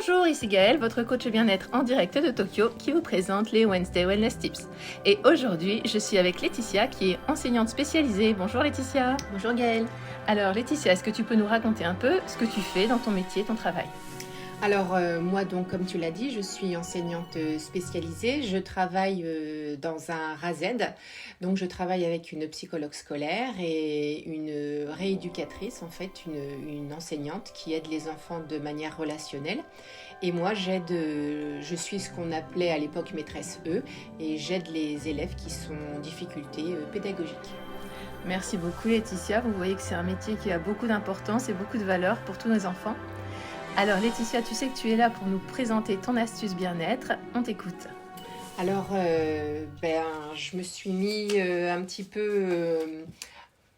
Bonjour, ici Gaëlle, votre coach bien-être en direct de Tokyo qui vous présente les Wednesday Wellness Tips. Et aujourd'hui, je suis avec Laetitia qui est enseignante spécialisée. Bonjour Laetitia. Bonjour Gaëlle. Alors Laetitia, est-ce que tu peux nous raconter un peu ce que tu fais dans ton métier, ton travail ? Alors moi donc comme tu l'as dit, je suis enseignante spécialisée. Je travaille dans un RASED, donc je travaille avec une psychologue scolaire et une rééducatrice, en fait une enseignante qui aide les enfants de manière relationnelle. Et moi je suis ce qu'on appelait à l'époque maîtresse E et j'aide les élèves qui sont en difficulté pédagogique. Merci beaucoup Laetitia, vous voyez que c'est un métier qui a beaucoup d'importance et beaucoup de valeur pour tous nos enfants. Alors Laetitia, tu sais que tu es là pour nous présenter ton astuce bien-être, on t'écoute. Alors, je me suis mis un petit peu,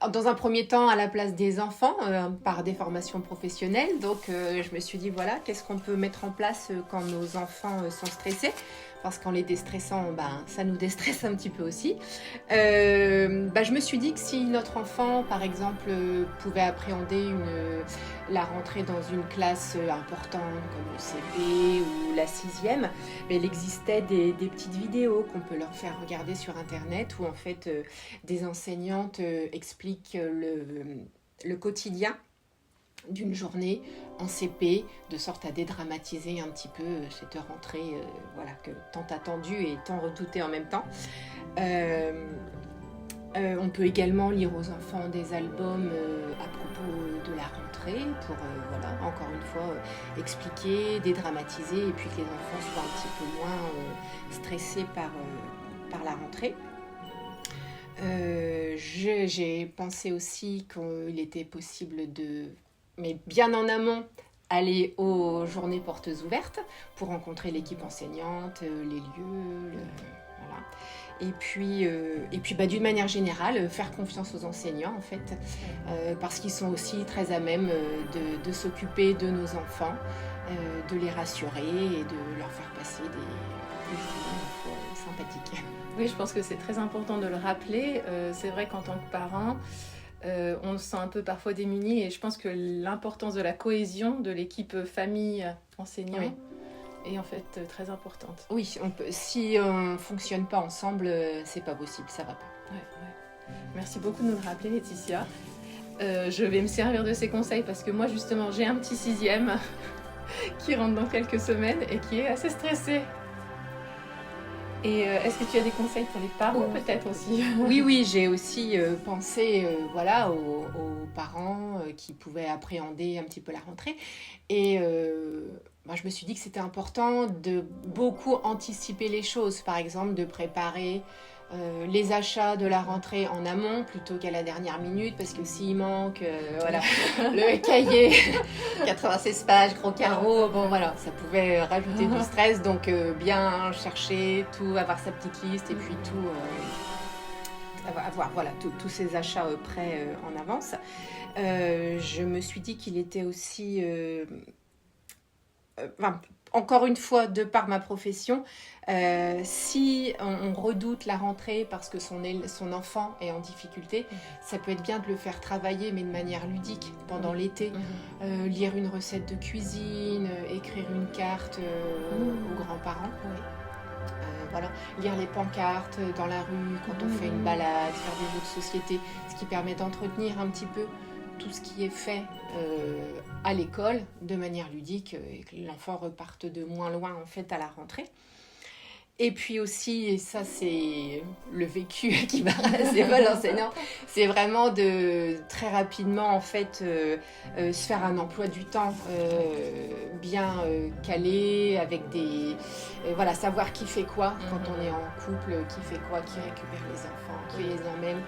dans un premier temps, à la place des enfants, par des formations professionnelles. Donc, je me suis dit, voilà, qu'est-ce qu'on peut mettre en place quand nos enfants sont stressés ? Parce qu'en les déstressant, ça nous déstresse un petit peu aussi. Je me suis dit que si notre enfant, par exemple, pouvait appréhender la rentrée dans une classe importante comme le CP ou la 6e, il existait des petites vidéos qu'on peut leur faire regarder sur Internet où en fait des enseignantes expliquent le quotidien d'une journée en CP, de sorte à dédramatiser un petit peu cette rentrée que tant attendue et tant redoutée en même temps. On peut également lire aux enfants des albums à propos de la rentrée pour, encore une fois, expliquer, dédramatiser et puis que les enfants soient un petit peu moins stressés par la rentrée. J'ai pensé aussi qu'il était possible mais bien en amont, aller aux journées portes ouvertes pour rencontrer l'équipe enseignante, les lieux, voilà. Et puis d'une manière générale, faire confiance aux enseignants en fait, parce qu'ils sont aussi très à même de s'occuper de nos enfants, de les rassurer et de leur faire passer des journées sympathiques. Oui, je pense que c'est très important de le rappeler. C'est vrai qu'en tant que parent, on se sent un peu parfois démunis et je pense que l'importance de la cohésion de l'équipe famille-enseignant est en fait très importante. Oui, si on ne fonctionne pas ensemble, c'est pas possible, ça va pas. Ouais. Merci beaucoup de nous le rappeler Laetitia. Je vais me servir de ces conseils parce que moi justement j'ai un petit 6e qui rentre dans quelques semaines et qui est assez stressé. Et est-ce que tu as des conseils pour les parents peut-être aussi ? Oui, j'ai aussi pensé aux parents qui pouvaient appréhender un petit peu la rentrée. Et je me suis dit que c'était important de beaucoup anticiper les choses. Par exemple, de préparer les achats de la rentrée en amont plutôt qu'à la dernière minute, parce que s'il manque le cahier 96 pages, gros carreau, ça pouvait rajouter du stress. Donc bien chercher tout, avoir sa petite liste et puis avoir tous ces achats prêts en avance. Je me suis dit qu'il était aussi encore une fois, de par ma profession, si on redoute la rentrée parce que son enfant est en difficulté, ça peut être bien de le faire travailler, mais de manière ludique, pendant l'été. Lire une recette de cuisine, écrire une carte aux grands-parents. Lire les pancartes dans la rue quand on fait une balade, faire des jeux de société, ce qui permet d'entretenir un petit peu tout ce qui est fait à l'école de manière ludique et que l'enfant reparte de moins loin en fait à la rentrée. Et puis aussi, et ça c'est le vécu qui m'a c'est pas l'enseignant, c'est vraiment de très rapidement en fait se faire un emploi du temps bien calé avec savoir qui fait quoi quand on est en couple, qui fait quoi, qui récupère les enfants, qui les emmène.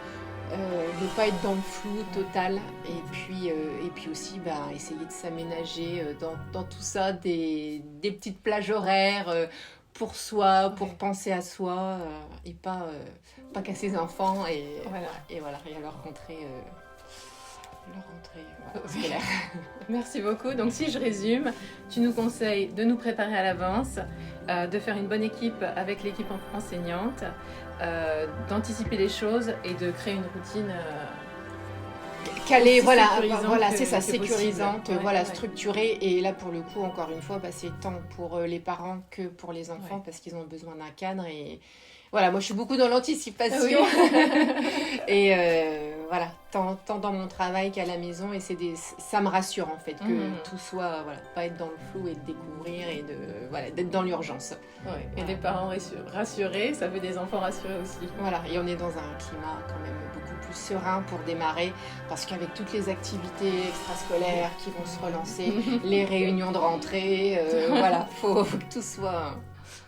Ne pas être dans le flou total et puis aussi essayer de s'aménager dans tout ça des petites plages horaires pour soi, pour penser à soi et pas qu'à ses enfants et à leur rentrée scolaire. Merci beaucoup. Donc si je résume, tu nous conseilles de nous préparer à l'avance, de faire une bonne équipe avec l'équipe enseignante, d'anticiper les choses et de créer une routine calée, aussi voilà, sécurisant voilà, que- c'est ça, que possible. sécurisante, Ouais, voilà, ouais. structurée. Et là, pour le coup, encore une fois, bah, c'est tant pour les parents que pour les enfants Ouais. parce qu'ils ont besoin d'un cadre. Et voilà, moi, je suis beaucoup dans l'anticipation. Oui. Et voilà, tant dans mon travail qu'à la maison. Et ça me rassure, en fait, que Mhm. tout soit, voilà, pas être dans le flou et de découvrir et voilà, d'être dans l'urgence. Ouais. Et Voilà. les parents rassurés, ça fait des enfants rassurés aussi. Voilà, et on est dans un climat quand même beaucoup plus serein pour démarrer, parce qu'avec toutes les activités extrascolaires qui vont se relancer, les réunions de rentrée, voilà, faut que tout soit...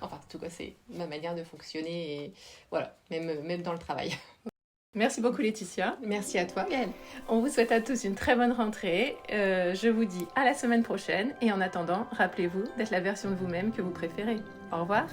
Enfin, en tout cas, c'est ma manière de fonctionner, et voilà, même dans le travail. Merci beaucoup Laetitia. Merci à toi, Gaëlle. On vous souhaite à tous une très bonne rentrée. Je vous dis à la semaine prochaine. Et en attendant, rappelez-vous d'être la version de vous-même que vous préférez. Au revoir.